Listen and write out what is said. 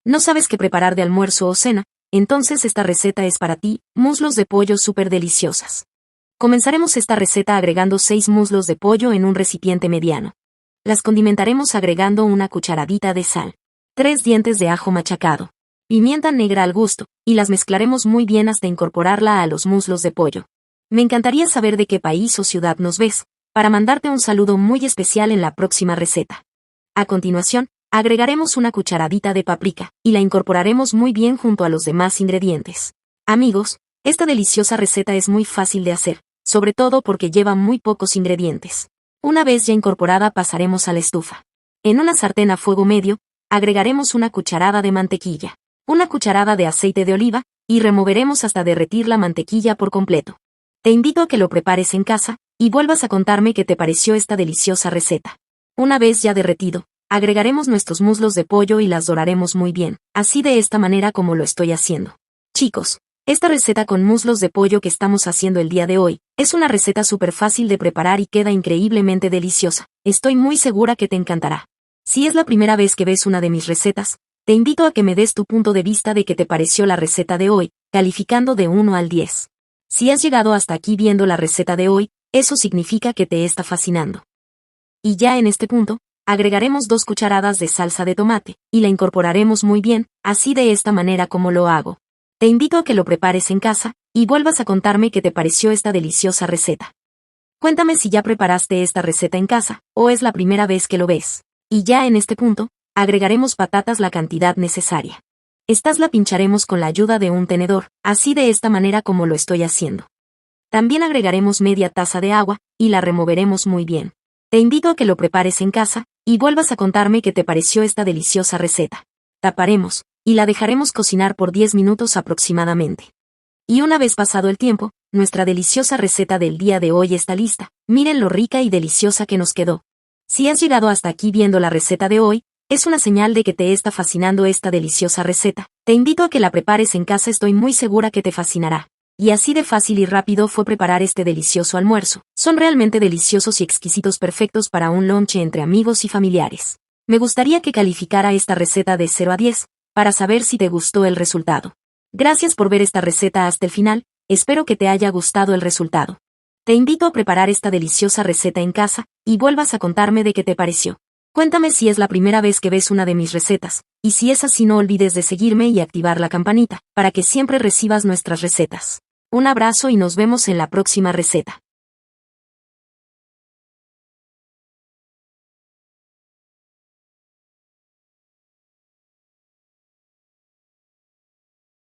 ¿No sabes qué preparar de almuerzo o cena? Entonces esta receta es para ti, muslos de pollo súper deliciosas. Comenzaremos esta receta agregando 6 muslos de pollo en un recipiente mediano. Las condimentaremos agregando una cucharadita de sal, 3 dientes de ajo machacado, pimienta negra al gusto, y las mezclaremos muy bien hasta incorporarla a los muslos de pollo. Me encantaría saber de qué país o ciudad nos ves, para mandarte un saludo muy especial en la próxima receta. A continuación, agregaremos una cucharadita de paprika, y la incorporaremos muy bien junto a los demás ingredientes. Amigos, esta deliciosa receta es muy fácil de hacer, sobre todo porque lleva muy pocos ingredientes. Una vez ya incorporada pasaremos a la estufa. En una sartén a fuego medio, agregaremos una cucharada de mantequilla, una cucharada de aceite de oliva, y removeremos hasta derretir la mantequilla por completo. Te invito a que lo prepares en casa, y vuelvas a contarme qué te pareció esta deliciosa receta. Una vez ya derretido, agregaremos nuestros muslos de pollo y las doraremos muy bien, así de esta manera como lo estoy haciendo. Chicos, esta receta con muslos de pollo que estamos haciendo el día de hoy, es una receta súper fácil de preparar y queda increíblemente deliciosa. Estoy muy segura que te encantará. Si es la primera vez que ves una de mis recetas, te invito a que me des tu punto de vista de qué te pareció la receta de hoy, calificando de 1 al 10. Si has llegado hasta aquí viendo la receta de hoy, eso significa que te está fascinando. Y ya en este punto, agregaremos 2 cucharadas de salsa de tomate, y la incorporaremos muy bien, así de esta manera como lo hago. Te invito a que lo prepares en casa, y vuelvas a contarme qué te pareció esta deliciosa receta. Cuéntame si ya preparaste esta receta en casa, o es la primera vez que lo ves. Y ya en este punto, agregaremos patatas la cantidad necesaria. Estas la pincharemos con la ayuda de un tenedor, así de esta manera como lo estoy haciendo. También agregaremos media taza de agua, y la removeremos muy bien. Te invito a que lo prepares en casa, y vuelvas a contarme qué te pareció esta deliciosa receta. Taparemos, y la dejaremos cocinar por 10 minutos aproximadamente. Y una vez pasado el tiempo, nuestra deliciosa receta del día de hoy está lista. Miren lo rica y deliciosa que nos quedó. Si has llegado hasta aquí viendo la receta de hoy, es una señal de que te está fascinando esta deliciosa receta. Te invito a que la prepares en casa, estoy muy segura que te fascinará. Y así de fácil y rápido fue preparar este delicioso almuerzo. Son realmente deliciosos y exquisitos, perfectos para un lonche entre amigos y familiares. Me gustaría que calificara esta receta de 0 a 10, para saber si te gustó el resultado. Gracias por ver esta receta hasta el final, espero que te haya gustado el resultado. Te invito a preparar esta deliciosa receta en casa, y vuelvas a contarme de qué te pareció. Cuéntame si es la primera vez que ves una de mis recetas, y si es así no olvides de seguirme y activar la campanita, para que siempre recibas nuestras recetas. Un abrazo y nos vemos en la próxima receta.